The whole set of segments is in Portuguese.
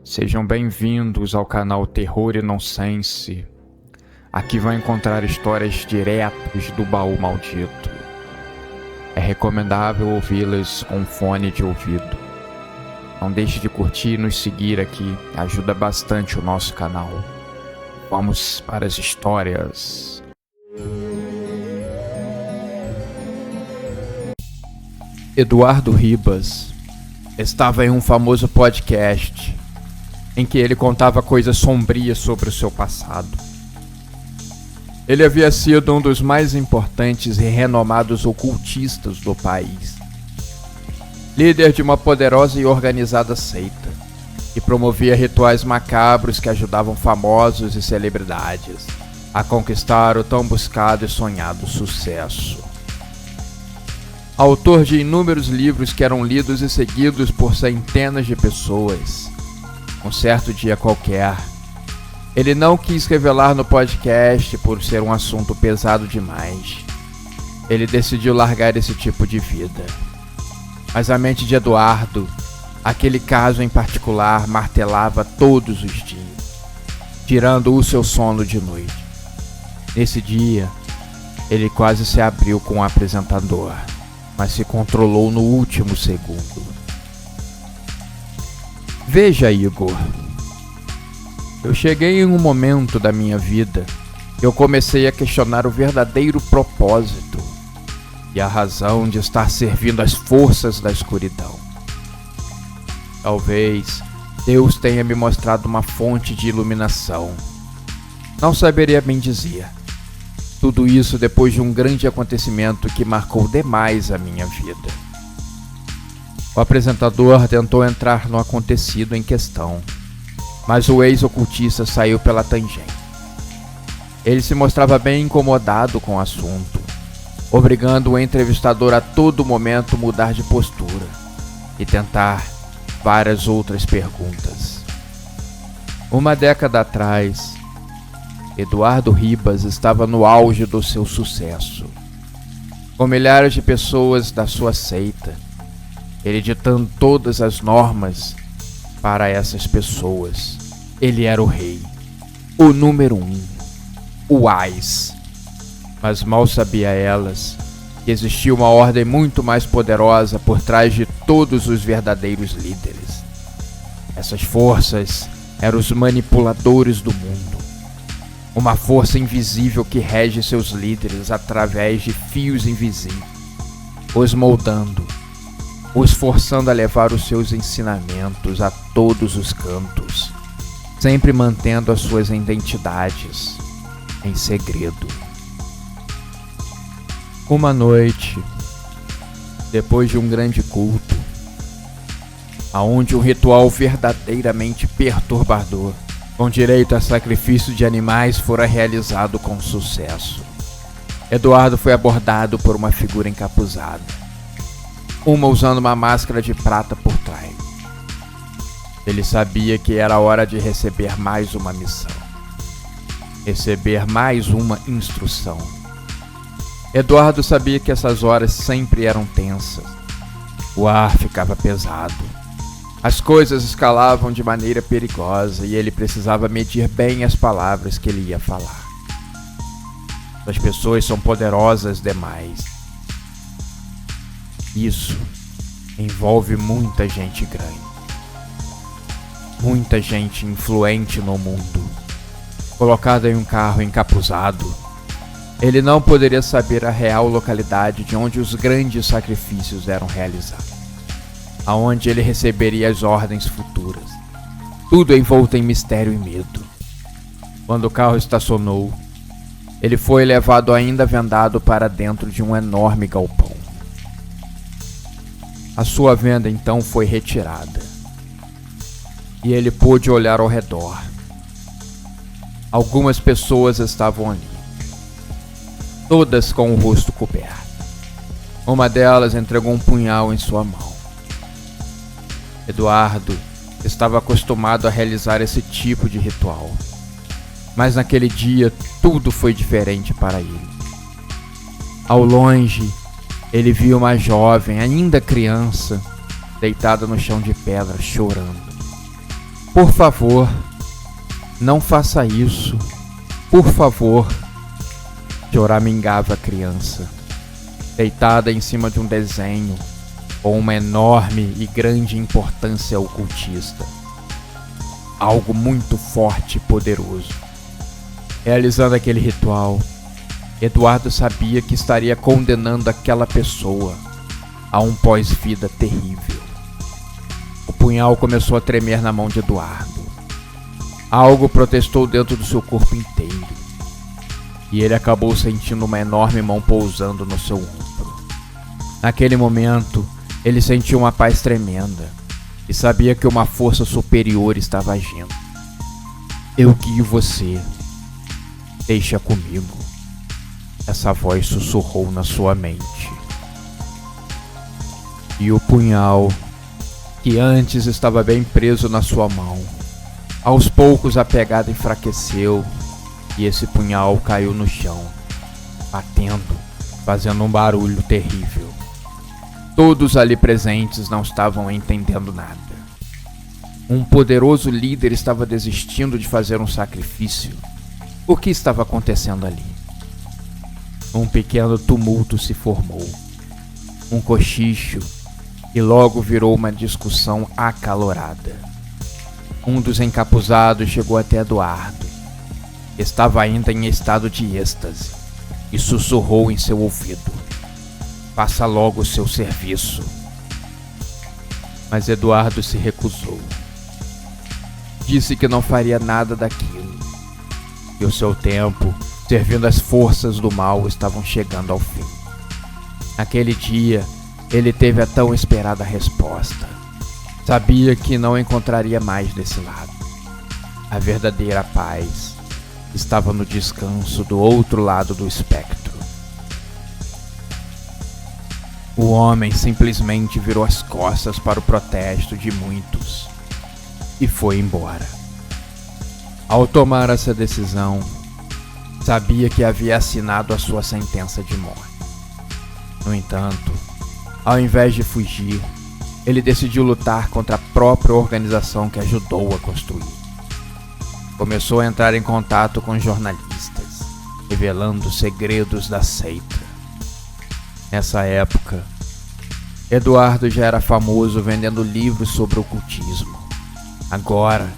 Sejam bem-vindos ao canal Terror e Nonsense. Aqui vão encontrar histórias diretas do baú maldito. É recomendável ouvi-las com fone de ouvido. Não deixe de curtir e nos seguir aqui, ajuda bastante o nosso canal. Vamos para as histórias. Eduardo Ribas estava em um famoso podcast em que ele contava coisas sombrias sobre o seu passado. Ele havia sido um dos mais importantes e renomados ocultistas do país, líder de uma poderosa e organizada seita, que promovia rituais macabros que ajudavam famosos e celebridades a conquistar o tão buscado e sonhado sucesso. Autor de inúmeros livros que eram lidos e seguidos por centenas de pessoas, um certo dia qualquer, ele não quis revelar no podcast por ser um assunto pesado demais. Ele decidiu largar esse tipo de vida. Mas a mente de Eduardo, aquele caso em particular, martelava todos os dias, tirando o seu sono de noite. Nesse dia, ele quase se abriu com o apresentador, mas se controlou no último segundo. Veja, Igor, eu cheguei em um momento da minha vida que eu comecei a questionar o verdadeiro propósito e a razão de estar servindo às forças da escuridão. Talvez Deus tenha me mostrado uma fonte de iluminação. Não saberia bem dizer. Tudo isso depois de um grande acontecimento que marcou demais a minha vida. O apresentador tentou entrar no acontecido em questão, mas o ex-ocultista saiu pela tangente. Ele se mostrava bem incomodado com o assunto, obrigando o entrevistador a todo momento mudar de postura e tentar várias outras perguntas. Uma década atrás, Eduardo Ribas estava no auge do seu sucesso, com milhares de pessoas da sua seita, ele ditando todas as normas para essas pessoas. Ele era o rei, o número 1, o AIS. Mas mal sabia elas que existia uma ordem muito mais poderosa por trás de todos os verdadeiros líderes. Essas forças eram os manipuladores do mundo. Uma força invisível que rege seus líderes através de fios invisíveis, os moldando, os forçando a levar os seus ensinamentos a todos os cantos, sempre mantendo as suas identidades em segredo. Uma noite, depois de um grande culto, aonde um ritual verdadeiramente perturbador, com direito a sacrifício de animais, fora realizado com sucesso, Eduardo foi abordado por uma figura encapuzada, uma usando uma máscara de prata por trás. Ele sabia que era hora de receber mais uma missão, receber mais uma instrução. Eduardo sabia que essas horas sempre eram tensas. O ar ficava pesado. As coisas escalavam de maneira perigosa e ele precisava medir bem as palavras que ele ia falar. As pessoas são poderosas demais. Isso envolve muita gente grande, muita gente influente no mundo, colocada em um carro encapuzado. Ele não poderia saber a real localidade de onde os grandes sacrifícios eram realizados, aonde ele receberia as ordens futuras, tudo envolto em mistério e medo. Quando o carro estacionou, ele foi levado ainda vendado para dentro de um enorme galpão. A sua venda então foi retirada, e ele pôde olhar ao redor. Algumas pessoas estavam ali, todas com o rosto coberto. Uma delas entregou um punhal em sua mão. Eduardo estava acostumado a realizar esse tipo de ritual, mas naquele dia tudo foi diferente para ele. Ao longe, ele viu uma jovem, ainda criança, deitada no chão de pedra, chorando. Por favor, não faça isso. Por favor. Choramingava a criança, deitada em cima de um desenho com uma enorme e grande importância ocultista. Algo muito forte e poderoso. Realizando aquele ritual, Eduardo sabia que estaria condenando aquela pessoa a um pós-vida terrível. O punhal começou a tremer na mão de Eduardo. Algo protestou dentro do seu corpo inteiro, e ele acabou sentindo uma enorme mão pousando no seu ombro. Naquele momento, ele sentiu uma paz tremenda e sabia que uma força superior estava agindo. Eu guio você. Deixa comigo. Essa voz sussurrou na sua mente. E o punhal, que antes estava bem preso na sua mão, aos poucos a pegada enfraqueceu e esse punhal caiu no chão, batendo, fazendo um barulho terrível. Todos ali presentes não estavam entendendo nada. Um poderoso líder estava desistindo de fazer um sacrifício. O que estava acontecendo ali? Um pequeno tumulto se formou, um cochicho, e logo virou uma discussão acalorada. Um dos encapuzados chegou até Eduardo. Estava ainda em estado de êxtase e sussurrou em seu ouvido: faça logo o seu serviço. Mas Eduardo se recusou. Disse que não faria nada daquilo, e o seu tempo, servindo as forças do mal, estavam chegando ao fim. Naquele dia, ele teve a tão esperada resposta. Sabia que não encontraria mais desse lado. A verdadeira paz estava no descanso do outro lado do espectro. O homem simplesmente virou as costas para o protesto de muitos e foi embora. Ao tomar essa decisão, sabia que havia assinado a sua sentença de morte. No entanto, ao invés de fugir, ele decidiu lutar contra a própria organização que ajudou a construir. Começou a entrar em contato com jornalistas, revelando segredos da seita. Nessa época, Eduardo já era famoso vendendo livros sobre o ocultismo. Agora,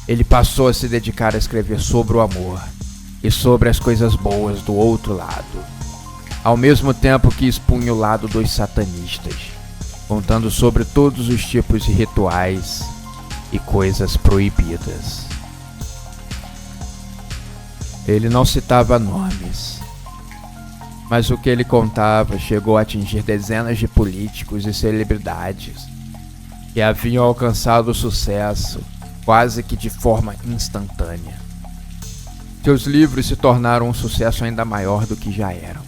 ele passou a se dedicar a escrever sobre o amor e sobre as coisas boas do outro lado, ao mesmo tempo que expunha o lado dos satanistas, contando sobre todos os tipos de rituais e coisas proibidas. Ele não citava nomes, mas o que ele contava chegou a atingir dezenas de políticos e celebridades que haviam alcançado sucesso quase que de forma instantânea. Seus livros se tornaram um sucesso ainda maior do que já eram.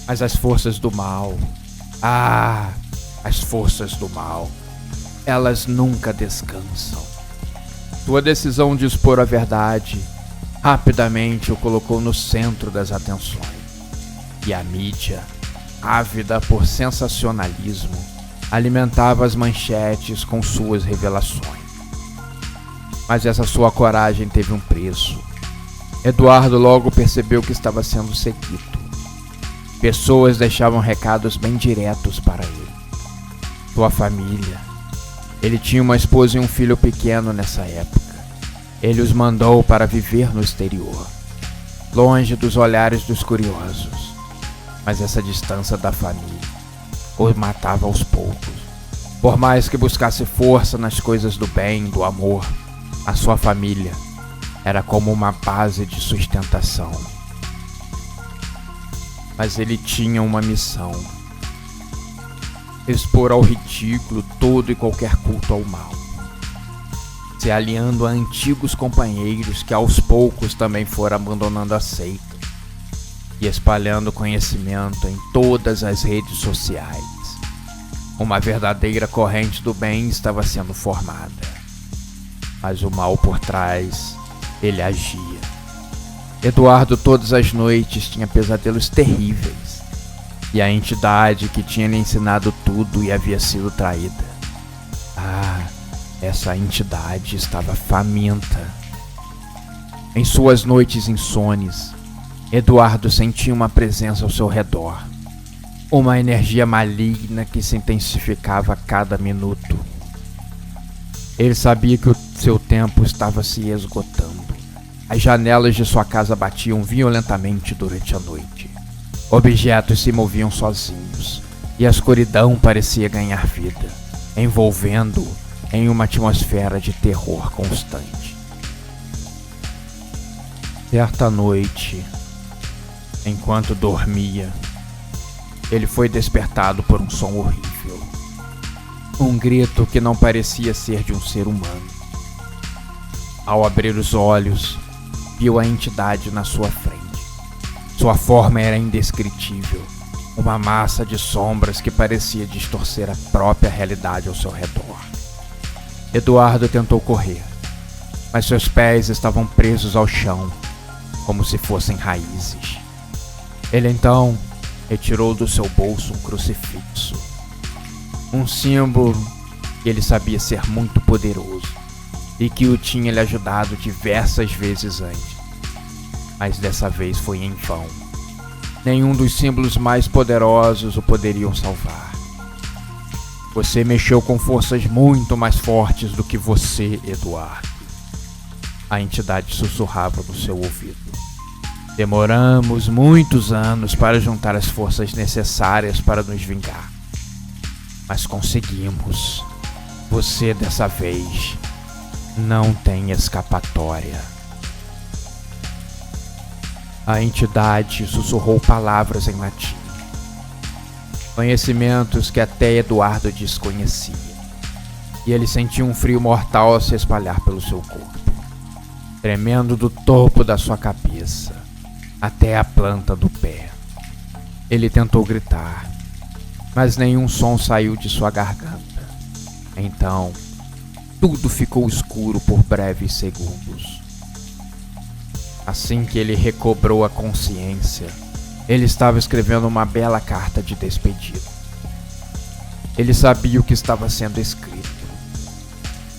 Mas as forças do mal, as forças do mal, elas nunca descansam. Sua decisão de expor a verdade rapidamente o colocou no centro das atenções. E a mídia, ávida por sensacionalismo, alimentava as manchetes com suas revelações. Mas essa sua coragem teve um preço. Eduardo logo percebeu que estava sendo seguido. Pessoas deixavam recados bem diretos para ele. Sua família. Ele tinha uma esposa e um filho pequeno nessa época. Ele os mandou para viver no exterior, longe dos olhares dos curiosos. Mas essa distância da família o matava aos poucos. Por mais que buscasse força nas coisas do bem, do amor, a sua família era como uma base de sustentação. Mas ele tinha uma missão: expor ao ridículo todo e qualquer culto ao mal, se aliando a antigos companheiros que aos poucos também foram abandonando a seita e espalhando conhecimento em todas as redes sociais. Uma verdadeira corrente do bem estava sendo formada, mas o mal por trás, ele agia. Eduardo todas as noites tinha pesadelos terríveis, e a entidade que tinha lhe ensinado tudo e havia sido traída. Essa entidade estava faminta. Em suas noites insones, Eduardo sentia uma presença ao seu redor, uma energia maligna que se intensificava a cada minuto. Ele sabia que o seu tempo estava se esgotando. As janelas de sua casa batiam violentamente durante a noite. Objetos se moviam sozinhos e a escuridão parecia ganhar vida, envolvendo-o em uma atmosfera de terror constante. Certa noite, enquanto dormia, ele foi despertado por um som horrível. Um grito que não parecia ser de um ser humano. Ao abrir os olhos, viu a entidade na sua frente. Sua forma era indescritível, uma massa de sombras que parecia distorcer a própria realidade ao seu redor. Eduardo tentou correr, mas seus pés estavam presos ao chão, como se fossem raízes. Ele então retirou do seu bolso um crucifixo, um símbolo que ele sabia ser muito poderoso e que o tinha lhe ajudado diversas vezes antes. Mas dessa vez foi em vão. Nenhum dos símbolos mais poderosos o poderiam salvar. Você mexeu com forças muito mais fortes do que você, Eduardo. A entidade sussurrava no seu ouvido. Demoramos muitos anos para juntar as forças necessárias para nos vingar. Mas conseguimos. Você, dessa vez, não tem escapatória. A entidade sussurrou palavras em latim. Conhecimentos que até Eduardo desconhecia. E ele sentiu um frio mortal a se espalhar pelo seu corpo, tremendo do topo da sua cabeça até a planta do pé. Ele tentou gritar, mas nenhum som saiu de sua garganta. Então, tudo ficou escuro por breves segundos. Assim que ele recobrou a consciência, ele estava escrevendo uma bela carta de despedida. Ele sabia o que estava sendo escrito,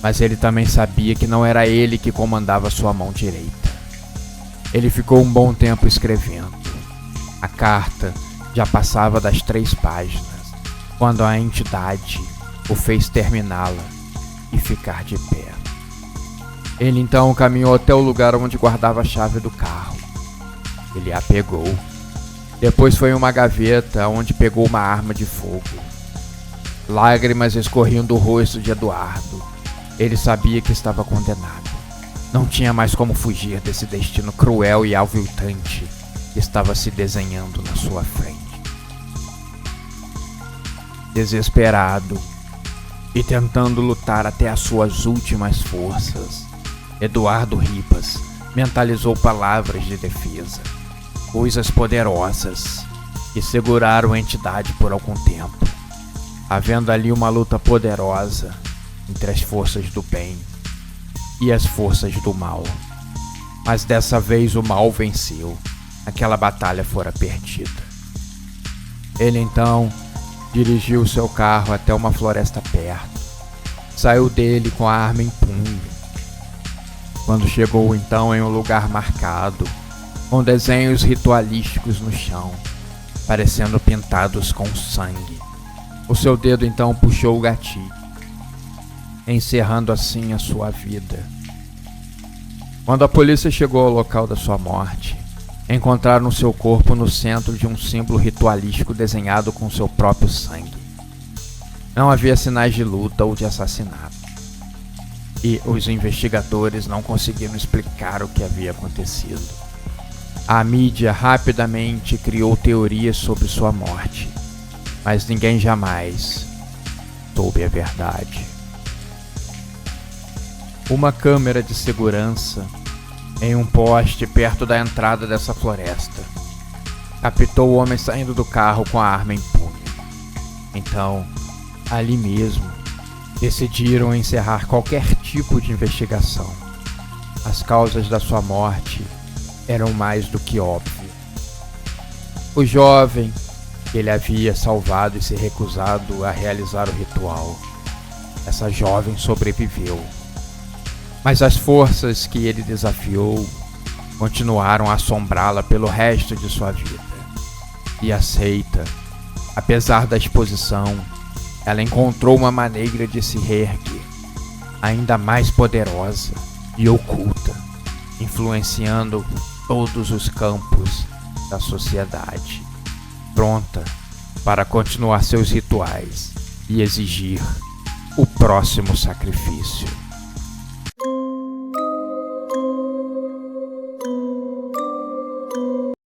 mas ele também sabia que não era ele que comandava sua mão direita. Ele ficou um bom tempo escrevendo. A carta já passava das 3 páginas, quando a entidade o fez terminá-la e ficar de pé. Ele então caminhou até o lugar onde guardava a chave do carro. Ele a pegou. Depois foi em uma gaveta onde pegou uma arma de fogo. Lágrimas escorriam do rosto de Eduardo. Ele sabia que estava condenado. Não tinha mais como fugir desse destino cruel e aviltante que estava se desenhando na sua frente. Desesperado e tentando lutar até as suas últimas forças, Eduardo Ribas mentalizou palavras de defesa, coisas poderosas que seguraram a entidade por algum tempo, havendo ali uma luta poderosa entre as forças do bem e as forças do mal. Mas dessa vez o mal venceu. Aquela batalha fora perdida. Ele então dirigiu seu carro até uma floresta perto. Saiu dele com a arma em punho. Quando chegou então em um lugar marcado, com desenhos ritualísticos no chão, parecendo pintados com sangue, o seu dedo então puxou o gatilho, encerrando assim a sua vida. Quando a polícia chegou ao local da sua morte, encontraram seu corpo no centro de um símbolo ritualístico desenhado com seu próprio sangue. Não havia sinais de luta ou de assassinato, e os investigadores não conseguiram explicar o que havia acontecido. A mídia rapidamente criou teorias sobre sua morte, mas ninguém jamais soube a verdade. Uma câmera de segurança em um poste perto da entrada dessa floresta captou o homem saindo do carro com a arma em punho. Então, ali mesmo, decidiram encerrar qualquer tipo de investigação. As causas da sua morte eram mais do que óbvias. O jovem que ele havia salvado e se recusado a realizar o ritual essa jovem sobreviveu. Mas as forças que ele desafiou continuaram a assombrá-la pelo resto de sua vida. E aceita, apesar da exposição, ela encontrou uma maneira de se reerguer, ainda mais poderosa e oculta, influenciando todos os campos da sociedade, pronta para continuar seus rituais e exigir o próximo sacrifício.